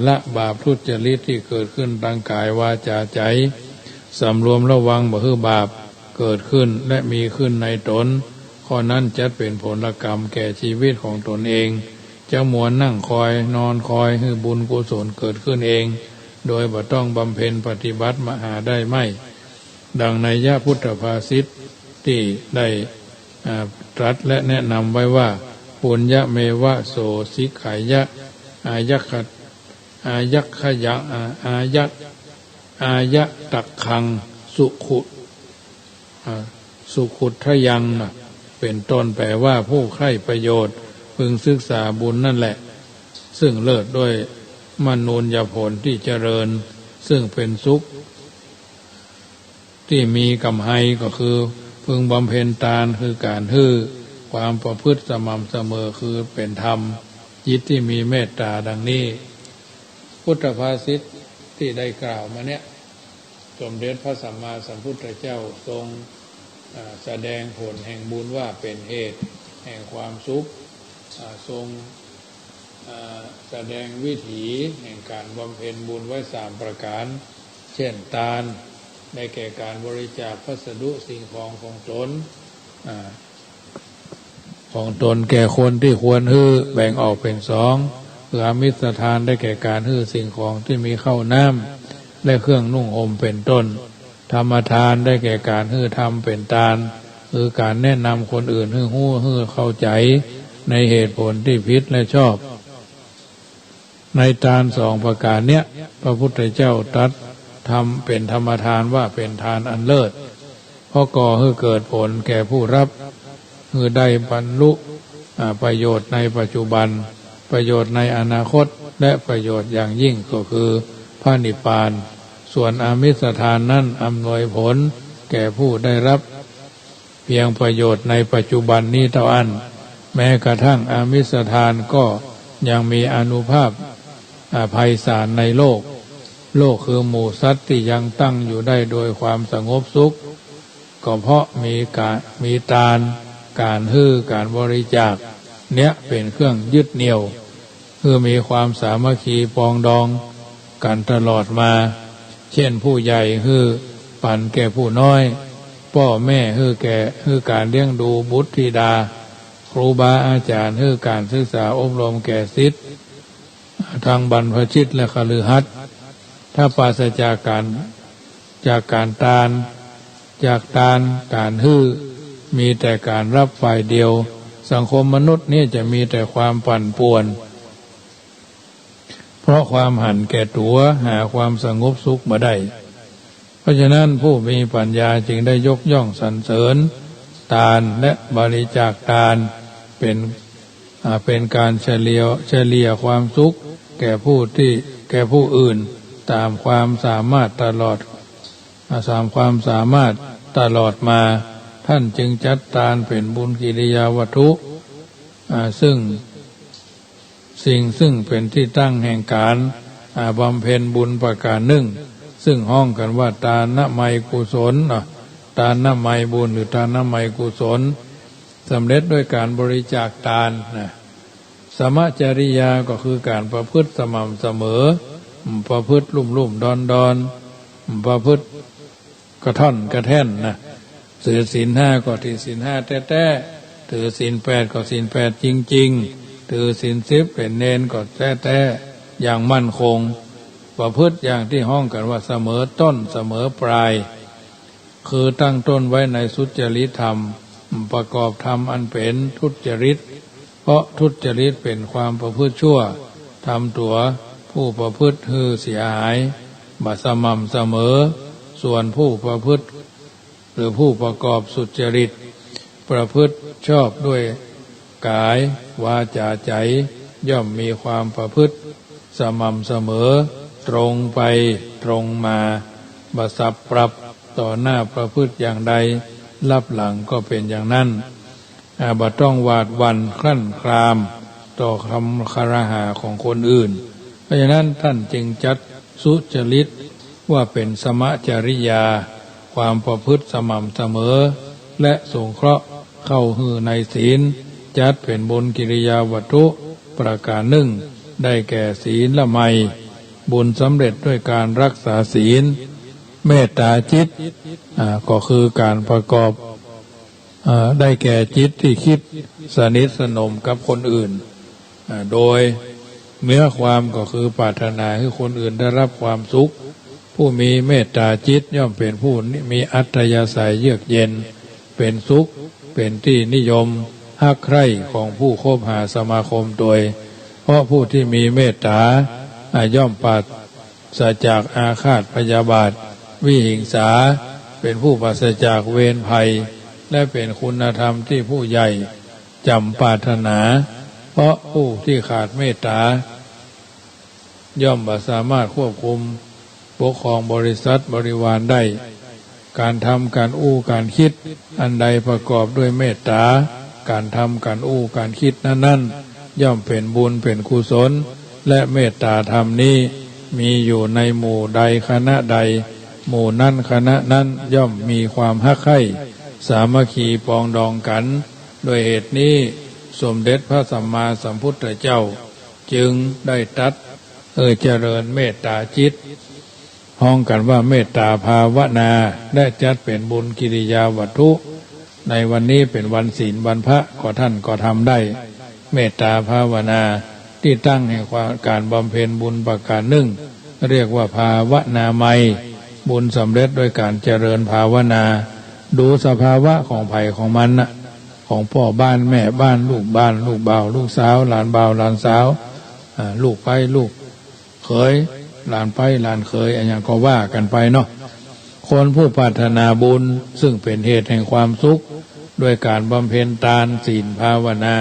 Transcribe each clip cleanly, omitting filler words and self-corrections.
ละบาปทุจริตที่เกิดขึ้นทางกายวาจาใจสำรวมระวังบ่ให้บาปเกิดขึ้นและมีขึ้นในตนข้อนั้นจะเป็นผลกรรมแก่ชีวิตของตนเองจะมัวนั่งคอยนอนคอยให้บุญกุศลเกิดขึ้นเองโดยบ่ต้องบำเพ็ญปฏิบัติมหาได้ไม่ดังในยะพุทธภาษิตที่ได้ตรัสและแนะนำไว้ว่าปุญญเมวะโสสิขายะอายักขยะอายะตักขังสุขุทยังเป็นต้นแปลว่าผู้ใคร่ประโยชน์พึงศึกษาบุญนั่นแหละซึ่งเลิศด้วยมนูญญผลที่เจริญซึ่งเป็นสุขที่มีกำไหก็คือพึงบำเพ็ญทานคือการฮื้อความประพฤติสม่ำเสมอคือเป็นธรรมจิตที่มีเมตตาดังนี้พุทธภาษิตที่ได้กล่าวมาเนี่ยสมเด็จพระสัมมาสัมพุทธเจ้าทรงแสดงผลแห่งบุญว่าเป็นเหตุแห่งความสุขทรงแสดงวิถีแห่งการบำเพ็ญบุญไว้3ประการเช่นทานได้แก่การบริจาคพัสดุสิ่งของของตนแก่คนที่ควรฮื้อแบ่งออกเป็น2คืออามิสทานได้แก่การฮื้อสิ่งของที่มีข้าวน้ำและเครื่องนุ่งห่มเป็นต้นธรรมทานได้แก่การฮื้อธรรมเป็นทานคือการแนะนำคนอื่นให้ฮื้อเข้าใจในเหตุผลที่ผิดและชอบในทาน2ประการเนี้ยพระพุทธเจ้าตรัสทำเป็นธรรมทานว่าเป็นทานอันเลิศเพราะก่อให้เกิดผลแก่ผู้รับคือได้บรรลุประโยชน์ในปัจจุบันประโยชน์ในอนาคตและประโยชน์อย่างยิ่งก็คือพระนิพพานส่วนอามิสทานนั้นอำนวยผลแก่ผู้ได้รับเพียงประโยชน์ในปัจจุบันนี้เท่านั้นแม้กระทั่งอามิสทานก็ยังมีอานุภาพไพศาลในโลกคือหมู่สัตว์ที่ยังตั้งอยู่ได้โดยความสงบสุขก็เพราะมีทานการฮื้อการบริจาคเนี้ยเป็นเครื่องยึดเหนี่ยวคือมีความสามัคคีปองดองกันตลอดมาเช่นผู้ใหญ่ฮื้อปันแก่ผู้น้อยพ่อแม่ฮื้อการเลี้ยงดูบุตรธิดาครูบาอาจารย์ฮื้อการศึกษาอบรมแก่ศิษย์ทางบรรพชิตและคฤหัสถ์ถ้าปราศจากการทานการฮื้อมีแต่การรับฝ่ายเดียวสังคมมนุษย์นี่จะมีแต่ความปั่นป่วนเพราะความหันแก่ตัวหาความสงบสุขมาได้เพราะฉะนั้นผู้มีปัญญาจึงได้ยกย่องสรรเสริญทานและบริจาคทานเป็นการเฉลี่ยความสุขแก่ผู้อื่นตามความสามารถตลอดมาท่านจึงจัดทานเป็นบุญกิริยาวัตถุซึ่งเป็นที่ตั้งแห่งการบำเพ็ญบุญประการหนึ่งซึ่งห้องกันว่าทานไมยกุศลทานไมยบุญหรือทานไมยกุศลสำเร็จด้วยการบริจาคทานสมจริยาก็คือการประพฤติสม่ำเสมอประพฤติลุ่มๆดอนประพฤติกระท่อนกระแท่นถือศีล5ก็ถือศีล5แท้ๆถือศีล8ก็ศีล8จริงๆถือศีล10เป็นเณรก็แท้ๆอย่างมั่นคงประพฤติอย่างที่ห้องกันว่าเสมอต้นเสมอปลายคือตั้งต้นไว้ในสุจริตธรรมประกอบธรรมอันเป็นทุจริตเพราะทุจริตเป็นความประพฤติชั่วทำตัวผู้ประพฤติฮื้อเสียหายบ่สม่ำเสมอส่วนผู้ประพฤติหรือผู้ประกอบสุจริตประพฤติชอบด้วยกายวาจาใจย่อมมีความประพฤติสม่ำเสมอตรงไปตรงมาบ่สับปรับต่อหน้าประพฤติอย่างใดลับหลังก็เป็นอย่างนั้นบ่ต้องหวาดหวั่นคลั่นคลามต่อคำคารหาของคนอื่นเพราะฉะนั้นท่านจึงจัดสุจริตว่าเป็นสมจริยาความประพฤติสม่ำเสมอและสงเคราะห์เข้าหือในศีลจัดเป็นบุญกิริยาวัตถุประการหนึ่งได้แก่ศีลละไม บุญสำเร็จด้วยการรักษาศีลเมตตาจิตก็คือการประกอบได้แก่จิตที่คิดสนิทสนมกับคนอื่นโดยเนื้อความก็คือปรารถนาให้คนอื่นได้รับความสุขผู้มีเมตตาจิตย่อมเป็นผู้มีอัธยาศัยเยือกเย็นเป็นสุขเป็นที่นิยมฮักใคร่ของผู้คบหาสมาคมโดยเพราะผู้ที่มีเมตตาย่อมปราศจากอาฆาตพยาบาทวิหิงสาเป็นผู้ปราศจากเวรภัยและเป็นคุณธรรมที่ผู้ใหญ่จำปรารถนาเพราะผู้ที่ขาดเมตตาย่อมบ่สามารถควบคุมปกครองบริษัทบริวารได้การทำการการคิดอันใดประกอบด้วยเมตตาการทำการการคิดนั้นย่อมเป็นบุญเป็นกุศลและเมตตาธรรมนี้มีอยู่ในหมู่ใดคณะใดหมู่นั้นคณะนั้นย่อมมีความฮักใคร่สามัคคีปองดองกันโดยเหตุนี้สมเด็จพระสัมมาสัมพุทธเจ้าจึงได้ตรัสเจริญเมตตาจิตห้องกันว่าเมตตาภาวนาได้จัดเป็นบุญกิริยาวัตถุในวันนี้เป็นวันศีลวันพระก็ท่านก็ทำได้เมตตาภาวนาที่ตั้งแห่งการบำเพ็ญบุญประการหนึ่งเรียกว่าภาวนาไมยบุญสำเร็จโดยการเจริญภาวนาดูสภาวะของไผ่ของมันนะของพ่อบ้านแม่บ้านลูกบ้านลูกบ่าวลูกสาวหลานบ่าวหลานสาวลูกไปลูกเขยหลานไปหลานเขยอะไรอย่างก็ว่ากันไปเนาะคนผู้ปรารถนาบุญซึ่งเป็นเหตุแห่งความสุขด้วยการบำเพ็ญทานศีลภาวนา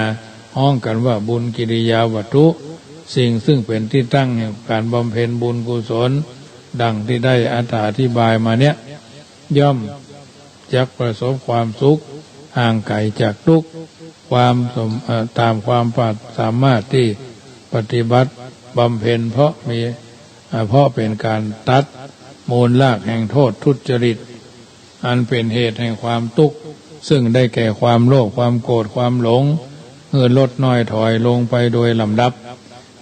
ห้องกันว่าบุญกิริยาวัตถุสิ่งซึ่งเป็นที่ตั้งแห่งการบำเพ็ญบุญกุศลดังที่ได้อธิบายมาเนี้ยย่อมจักประสบความสุขห่างไกลจากทุกข์ความตามความสามารถที่ปฏิบัติบำเพ็ญเพราะเป็นการตัดมูลรากแห่งโทษทุจริตอันเป็นเหตุแห่งความทุกข์ซึ่งได้แก่ความโลภความโกรธความหลงลดน้อยถอยลงไปโดยลำดับ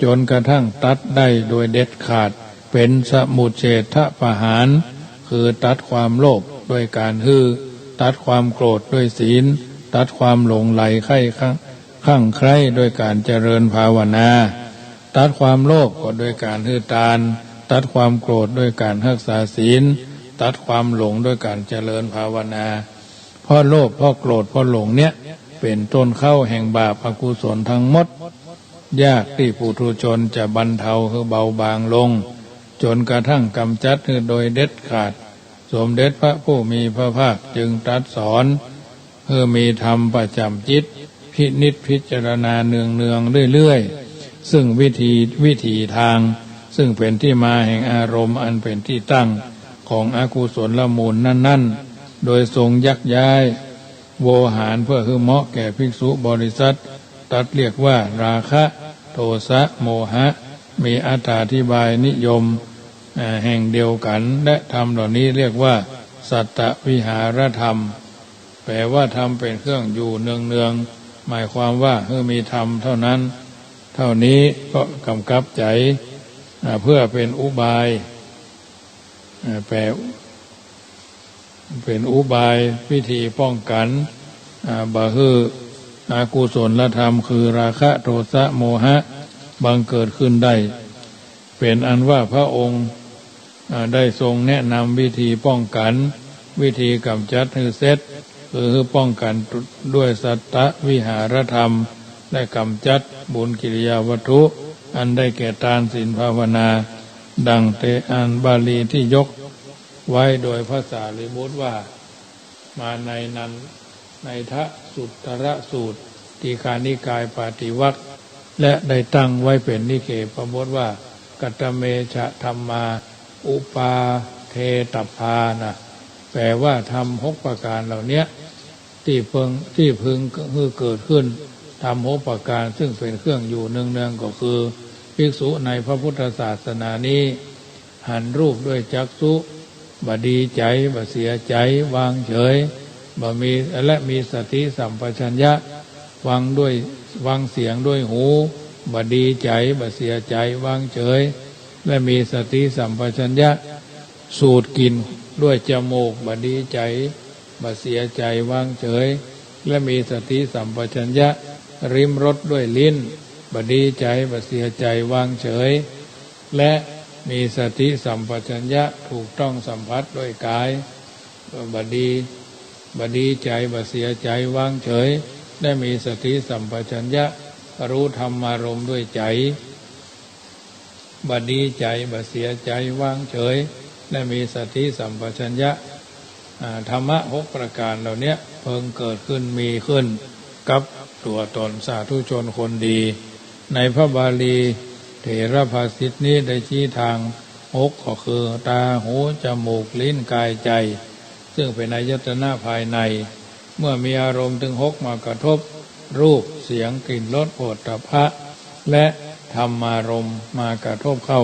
จนกระทั่งตัดได้โดยเด็ดขาดเป็นสมุจเฉทประหารคือตัดความโลภด้วยการตัดความโกรธด้วยศีลตัดความหลงไหลข้างใคร่ด้วยการเจริญภาวนาตัดความโลภก็ด้วยการทานตัดความโกรธด้วยการรักษาศีลตัดความหลงด้วยการเจริญภาวนาเพราะโลภเพราะโกรธเพราะหลงเนี้ยเป็นต้นเข้าแห่งบาปอกุศลทั้งหมดยากที่ปุถุชนจะบรรเทาเบาบางลงจนกระทั่งกำจัดโดยเด็ดขาดสมเด็จพระผู้มีพระภาคจึงตรัสสอนมีธรรมประจำจิตพินิจพิจารณาเนืองเรื่อยๆซึ่งวิธีทางซึ่งเป็นที่มาแห่งอารมณ์อันเป็นที่ตั้งของอกุศลมูลนั่นๆโดยทรงยักย้ายโวหารเพื่อเหมาะแก่ภิกษุบริษัทตัดเรียกว่าราคะโทสะโมหะมีอธิบายนิยมแห่งเดียวกันและธรรมเหล่านี้เรียกว่าสัตตวิหารธรรมแปลว่าธรรมเป็นเครื่องอยู่เนืองๆหมายความว่ามีธรรมเท่านั้นเท่านี้ก็กำกับใจเพื่อเป็นอุบายเป็นอุบายวิธีป้องกันอกุศลธรรมคือราคะโทสะโมหะบังเกิดขึ้นได้เป็นอันว่าพระองค์ได้ทรงแนะนำวิธีป้องกันวิธีกำจัดเสร็จคือป้องกันด้วยสัตตวิหารธรรมและกำจัดบุญกิริยาวัตถุอันได้แก่ทานศีลภาวนาดังเตอันบาลีที่ยกไว้โดยภาษาลิบุตรว่ามาในนั้นในทะสุตตรสูตรทีฆานิกายปาติวรรคและได้ตั้งไว้เป็นนิเกปบทว่ากัตเมชะธรรมาอุปาเทตพานะแปลว่าทำ6ประการเหล่านี้ที่พึงเกิดขึ้นทำ6ประการซึ่งเป็นเครื่องอยู่เนืองๆก็คือภิกษุในพระพุทธศาสนานี้หันรูปด้วยจักษุบ่ดีใจบ่เสียใจวางเฉยบ่มีและมีสติสัมปชัญญะวางเสียงด้วยหูบ่ดีใจบ่เสียใจวางเฉย และมีสติสัมปชัญญะสูดกลิ่นด้วยจมูกบ่ดีใจบ่เสียใจวางเฉยและมีสติสัมปชัญญะริมรสด้วยลิ้นบ่ดีใจบ่เสียใจวางเฉยและมีสติสัมปชัญญะถูกต้องสัมผัสด้วยกายบ่ดีใจบ่เสียใจวางเฉยและมีสติสัมปชัญญะรู้ธรรมารมณ์ด้วยใจบ่ดีใจบ่เสียใจวางเฉยและมีสติสัมปชัญญะธรรมะ6ประการเหล่านี้เพิ่งเกิดขึ้นมีขึ้นกับตัวตนสาธุชนคนดีในพระบาลีเถรภาษิตนี้ได้ชี้ทาง6ก็คือตาหูจมูกลิ้นกายใจซึ่งเป็นอายตนะภายในเมื่อมีอารมณ์ถึง6มากระทบรูปเสียงกลิ่นรสโผฏฐัพพะและธรรมารมณ์มากระทบเข้า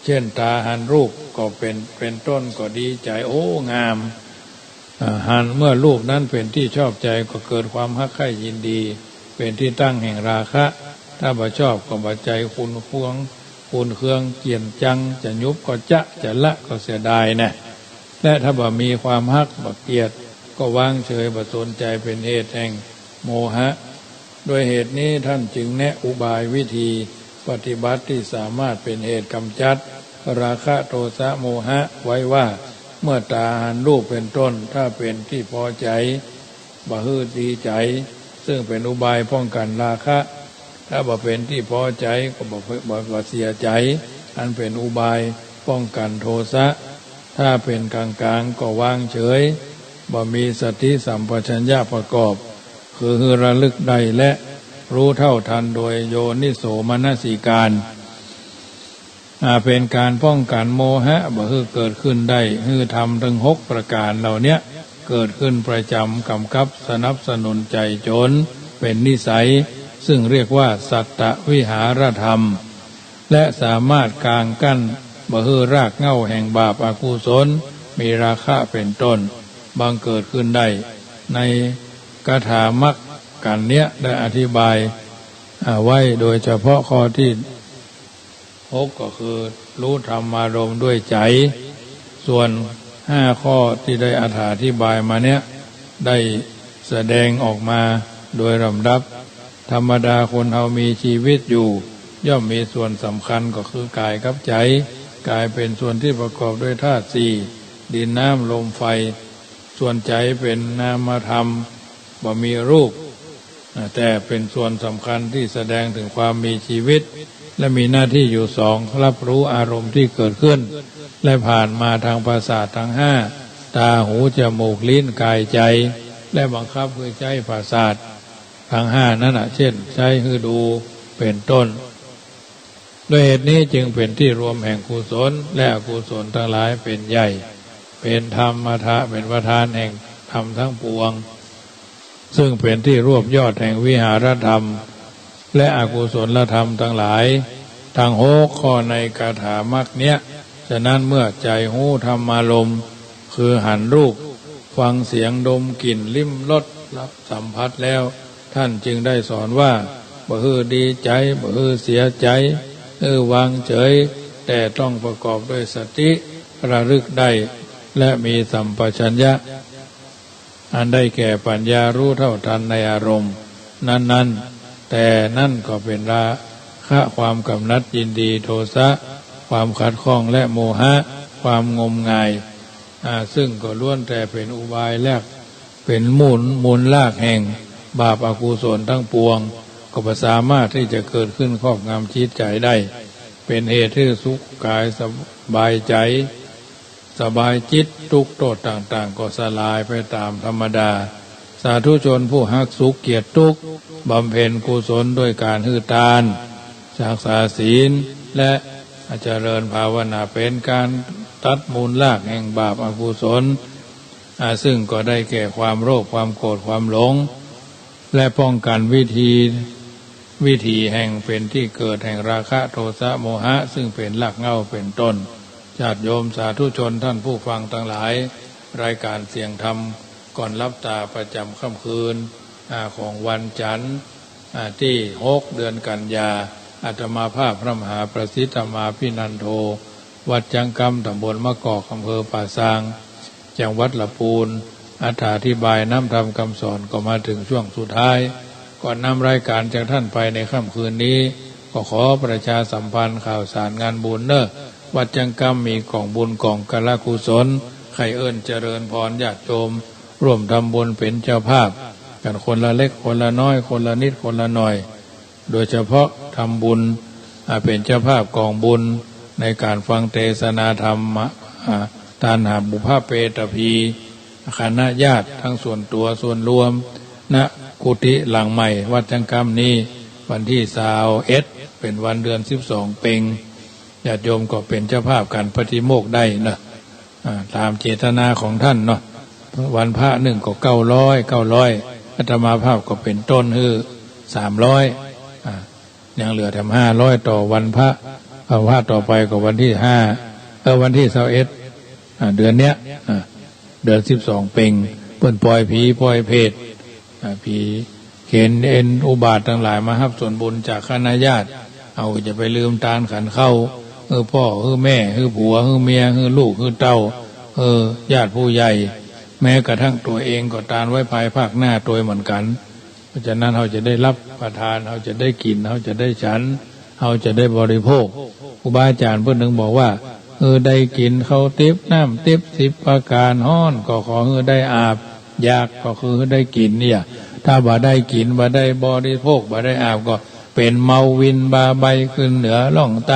เช่นตาหันรูปก็เป็นต้นก็ดีใจโอ้งามหันเมื่อรูปนั้นเป็นที่ชอบใจก็เกิดความฮักใคร่ยินดีเป็นที่ตั้งแห่งราคะถ้าบ่ชอบก็บ่ใจคุณเคืองเกลียดจังจะยุบก็จะละก็เสียดายนะและถ้าบ่มีความฮักบ่เกลียดก็วางเฉยบ่สนใจเป็นเหตุแห่งโมหะโดยเหตุนี้ท่านจึงแนะอุบายวิธีปฏิบัติที่สามารถเป็นเหตุกำจัดราคะโทสะโมหะไว้ว่าเมื่อตาหันรูปเป็นต้นถ้าเป็นที่พอใจบ่ฮืดดีใจซึ่งเป็นอุบายป้องกันราคะถ้าบ่เป็นที่พอใจก็บ่เสียใจอันเป็นอุบายป้องกันโทสะถ้าเป็นกลางๆก็วางเฉยบ่มีสติสัมปชัญญะประกอบคือระลึกได้และรู้เท่าทันโดยโยนิโสมนสิการเป็นการป้องกันโมหะบ่คือเกิดขึ้นได้คือทำถึง6ประการเหล่านี้เกิดขึ้นประจำกำกับสนับสนุนใจจนเป็นนิสัยซึ่งเรียกว่าสัตตวิหารธรรมและสามารถกางกั้นบ่คือรากเหง้าแห่งบาปอกุศลมีราคะเป็นต้นบังเกิดขึ้นได้ในคาถามรรคกันเนี้ยได้อธิบายไว้โดยเฉพาะข้อที่6ก็คือรู้ธรรมารมณ์ด้วยใจส่วน5ข้อที่ได้อธิบายมาเนี้ยได้แสดงออกมาโดยลำดับธรรมดาคนเรามีชีวิตอยู่ย่อมมีส่วนสำคัญก็คือกายกับใจกายเป็นส่วนที่ประกอบด้วยธาตุ4ดินน้ำลมไฟส่วนใจเป็นนามธรรมบ่มีรูปแต่เป็นส่วนสำคัญที่แสดงถึงความมีชีวิตและมีหน้าที่อยู่2รับรู้อารมณ์ที่เกิดขึ้นและผ่านมาทางประสาททั้ง5ตาหูจมูกลิ้นกายใจและบังคับคือใจประสาททั้ง5นั้นเช่นใจคือดูเป็นต้นด้วยเหตุนี้จึงเป็นที่รวมแห่งกุศลและอกุศลทั้งหลายเป็นใหญ่เป็นธรรมะเป็นประธานแห่งธรรมทั้งปวงซึ่งเป็นที่รวบยอดแห่งวิหารธรรมและอกุศลธรรมทั้งหลายทั้ง6ข้อในคาถามรรคเนี้ยฉะนั้นเมื่อใจหูธรรมารมณ์คือหันรูปฟังเสียงดมกลิ่นลิ้มรสรับสัมผัสแล้วท่านจึงได้สอนว่าบ่ฮือดีใจบ่ฮือเสียใจวางเฉยแต่ต้องประกอบด้วยสติระลึกได้และมีสัมปชัญญะอันได้แก่ปัญญารู้เท่าทันในอารมณ์นั้นๆแต่นั่นก็เป็นราคะความกำหนัดยินดีโทสะความขัดข้องและโมหะความงมงายซึ่งก็ล้วนแต่เป็นอุบายแลกเป็นมูลลากแห่งบาปอกุศลทั้งปวงก็สามารถที่จะเกิดขึ้นครอบงำจิตใจได้เป็นเหตุให้สุขกายสบายใจสบายจิตทุกโทษต่างๆก็สลายไปตามธรรมดาสาธุชนผู้ฮักสุขเกียรติทุกข์บำเพ็ญกุศลด้วยการให้ทานรักษาศีลและเจริญภาวนาเป็นการตัดมูลรากแห่งบาปอกุศลซึ่งก็ได้แก่ความโลภความโกรธความหลงและป้องกันวิธีแห่งเป็นที่เกิดแห่งราคะโทสะโมหะซึ่งเป็นรากเหง้าเป็นต้นญาติโยมสาธุชนท่านผู้ฟังทั้งหลายรายการเสียงธรรมก่อนลับตาประจำค่ำคืนของวันจันทร์ที่6เดือนกันยา อาตมาภาพพระมหาประสิทธิ์ธรรมาภินันโทวัดจังกำตำบลมะกอกอำเภอป่าซางจังหวัดลำพูนอธิบายน้ำธรรมคำสอนก็มาถึงช่วงสุดท้ายก่อนนำรายการจากท่านไปในค่ำคืนนี้ก็ขอประชาสัมพันธ์ข่าวสารงานบุญเนอะวัดจังกำมีกล่องบุญกล่องกะละกุศลใครเอิ้นเจริญพรญาติโยมร่วมทำบุญเป็นเจ้าภาพกันคนละเล็กคนละน้อยคนละนิดคนละหน่อยโดยเฉพาะทำบุญเป็นเจ้าภาพกองบุญในการฟังเทศนาธรรมทานหาบุพเพตพีคณะญาติทั้งส่วนตัวส่วนรวมณกุฏิหลังใหม่วัดจังกำนี้วันที่21เป็นวันเดือน12เพ็งญาติโยมก็เป็นเจ้าภาพการปฏิโมกข์ได้นะตามเจตนาของท่านเนาะวันพระหนึ่งก็900อาตมาภาพก็เป็นต้นคือ300ยังเหลือแต่500ต่อวันพระต่อไปก็วันที่วันที่21เดือนเนี้ยเดือน12เพ็งเปิ้นปล่อยผีปล่อยเพศผีเข็นเอ็นอุบาททั้งหลายมารับส่วนบุญจากคณะญาติเอาจะไปลืมตาลขันเข้าพ่อแม่ผัวเมียลูกเต้าญาติผู้ใหญ่แม้กระทั่งตัวเองก็ตานไว้ภายภาคหน้าตัวเหมือนกันเพราะฉะนั้นเราจะได้รับประทานเราจะได้กินเราจะได้ฉันเราจะได้บริโภคครูบาอาจารย์เพิ่นนึงบอกว่าได้กินเขาติ๊บน้ำติ๊บ10ประการฮ้อนก็ขอได้อาบอยากก็คือได้กินเนี่ยถ้าบ่ได้กินบ่ได้บริโภคบ่ได้อาบก็เป็นเมาวินบาใบขึ้นเหนือล่องไต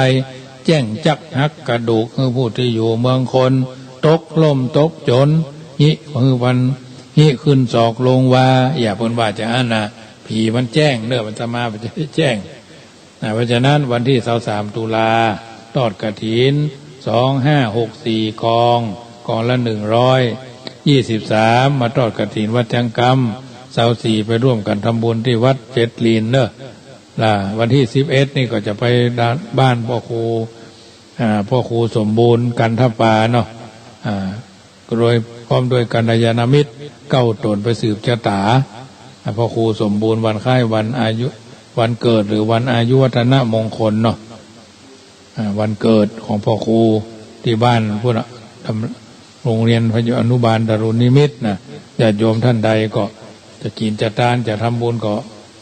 แจ้งจักหักกระดูกคือผู้ที่อยู่เมืองคนตกล่มตกจนหิคือวันหิขึ้นศอกลงว่าอย่าเพิ่นว่าจะผีมันแจ้งเด้อมันจะมามันจะได้แจ้งเพราะฉะนั้นวันที่23ตุลาทอดกฐิน2564กองละ123มาทอดกฐินวัดจังกำ24ไปร่วมกันทำบุญที่วัดเจ็ดลีนเนอะวันที่11นี่ก็จะไปบ้านพ่อครูสมบูรณ์กันทปาเนาะโดยพร้อมด้วยกัลยาณมิตร9ตนไปสืบชะตาพ่อครูสมบูรณ์วันคล้ายวันอายุวันเกิดหรือวันอายุวัฒนมงคลเนาะวันเกิดของพ่อครูที่บ้านพวกโรงเรียนพยุอนุบาลดารุณนิมิตรนะญาติโยมท่านใดก็จะกินจะทานจะทำบุญก็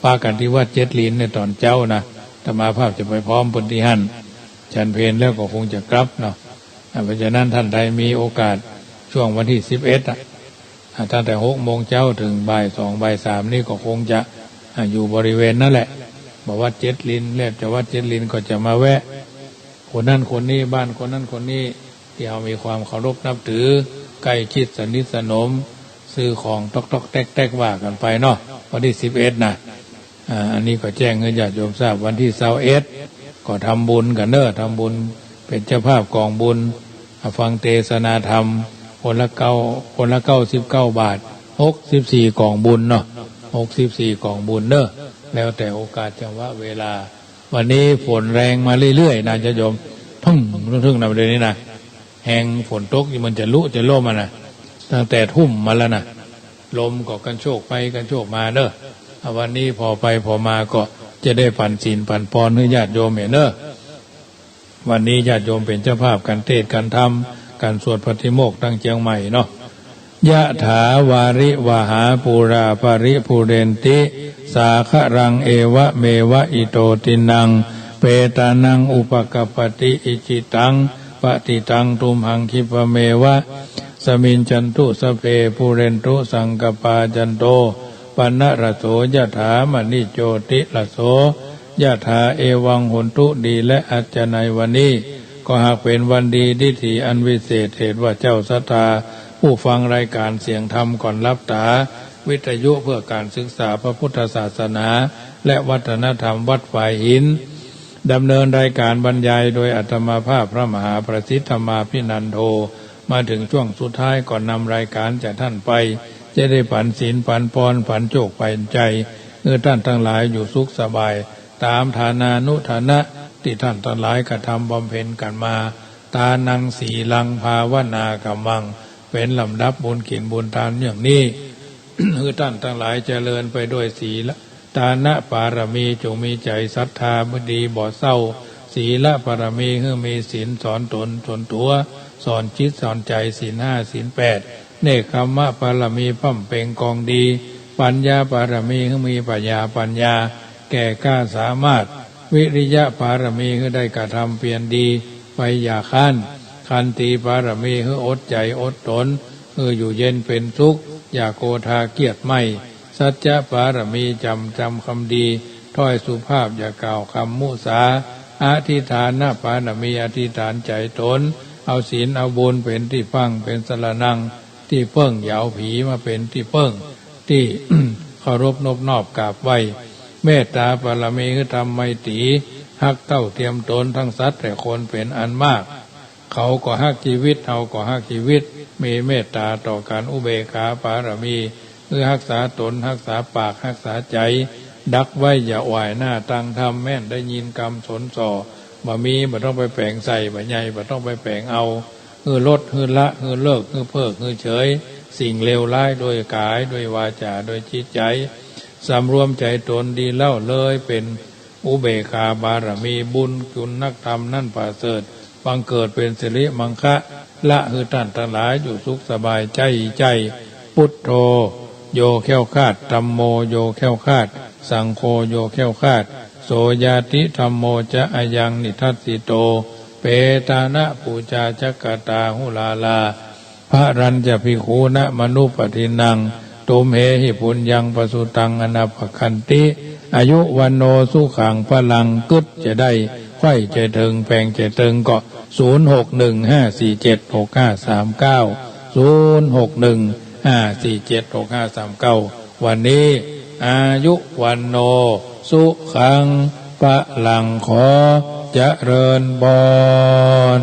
ปากันที่วัดเจ็ดลีนในตอนเจ้านะธรรมาภาพจะไปพร้อมปฏิหันฉันเพลแล้วก็คงจะกลับเนาะเพราะฉะนั้นท่านใดมีโอกาสช่วงวันที่11ตั้งแต่6 โมงเช้าถึงบ่าย2บ่าย3นี่ก็คงจะอยู่บริเวณนั่นแหละบอกว่าเจ็ดลินเรียบจะวัดเจ็ดลินก็จะมาแวะคนนั้นคนนี้บ้านคนนั้นคนนี้ที่เรามีความเคารพนับถือใกล้ชิดสนิทสนมซื้อของตอกแตกว่ากันไปเนาะวันที่11นะอันนี้ก็แจ้งให้ญาติโยมทราบวันที่21ก็ทำบุญกันเนอะทำบุญเป็นเจ้าภาพกองบุญฟังเทศนาธรรมคนละ99 บาท64กองบุญเนาะ64กองบุญเนอะแล้วแต่โอกาสจังหวะเวลาวันนี้ฝนแรงมาเรื่อยๆนะญาติโยมทุ่งนะประเดี๋ยวนี้นะแห้งฝนตกมันจะจะล่มมานะตั้งแต่ทุ่มมาแล้วนะลมก็กันโชกไปกันโชกมาเนอะวันนี้พอไปพอมาก็จะได้ปั่นศีลปั่นปอนให้ญาติโยมเห็นเนอะวันนี้ญาติโยมเป็นเจ้าภาพการเทศน์การธรรมการสวดปฏิโมกข์ตั้งเชียงใหม่เนาะยะถาวาริวหาปูราภริภูเรนติสาคะรังเอวะเมวะอิโตตินังเปตานังอุปกปปติอิจิตังปฏิตังตุมหังคิปเมวะสมินจันตุสเพภูเรนตุสังกปาจันโตปันนะระโสยะถามณิโจติระโสยะถาเอวังหุนตุดีและอัจจนัยวันนี้ก็หากเป็นวันดีทิฏฐิอันวิเศษเหตุว่าเจ้าศรัทธาผู้ฟังรายการเสียงธรรมก่อนรับตาวิทยุเพื่อการศึกษาพระพุทธศาสนาและวัฒนธรรมวัดฝ่ายหินดำเนินรายการบรรยายโดยอาตมาภาพพระมหาประสิทธิ์ธรรมาภินันโทมาถึงช่วงสุดท้ายก่อนนำรายการจากท่านไปจะได้ผันศีลผันปอนผันโชคผันใจท่านทั้งหลายอยู่สุขสบายตามฐานานุฐานะที่ท่านทั้งหลายกระทำบำเพ็ญกันมาตานังสีลังภาวนากัมมังเป็นลำดับบุญกินบุญทานอย่างนี้ ท่านทั้งหลายเจริญไปด้วย ทานะปารมีจงมีใจศรัทธาบดีบ่เศร้าศีลปารมีคือมีศีลสอนตนสอนตัวสอนจิตสอนใจศีล 5ศีล 8เนกขัมมะปารมีพั่มเพ็งกองดีปัญญาปารมีคือมีปัญญาแก่กล้าสามารถวิริยะปารมีคือได้กระทำเพียรดีไปอย่าค้านขันติปารมีคืออดใจอดทนอยู่เย็นเป็นสุขอย่าโกธาเกียจไม่สัจจะปารมีจำคำดีถ้อยสุภาพอย่ากล่าวคำมุสาอธิษฐานปารมีอธิษฐานใจตนเอาศีลเอาบุญเป็นที่ฟังเป็นสรณังที่เพิ่งอย่าเอาผีมาเป็นที่เพิ่งที่ เคารพนบนอบกราบไหว้เมตตาปารมีคือทำไมตรีฮักเต้าเทียมตนทั้งสัตว์แต่คนเป็นอันมากเขาก็ฮักชีวิตเราก็ฮักชีวิตมีเมตตาต่อกันอุเบกขาปารมีคือรักษาตนรักษาปากรักษาใจดักไว้อย่าไหวหน้าตั้งทำแม่นได้ยินกรรมสนส่อบ่มีบ่ต้องไปแปลงใส่บ่ใหญ่บ่ต้องไปแปลงเอาลดละเลิกเพิกเฉยสิ่งเลวร้ายโดยกายโดยวาจาโดยจิตใจสำรวมใจตนดีเล่าเลยเป็นอุเบกขาบารมีบุญคุณนักธรรมนั่นประเสริฐบังเกิดเป็นสิริมังคะละคือท่านทั้งหลายอยู่สุขสบายใจพุทโธโยแค้วคาดธัมโมโยแค้วคาดสังโฆโยแค้วคาดโสยาติธัมโมจะอายังนิทัสสิโตเปตานะปูชาจักกตาหุลาลาพระรัญจะภิกขุนะมนุปทินังตุมเหหิปุญญังปสุตังอนาภคันติอายุวันโนสุขังพลังกึศจะได้ไข่ใจถึงแปลงใจถึงก็0615476539 0615476539วันนี้อายุวันโนสุขังพลังขอเจริญพร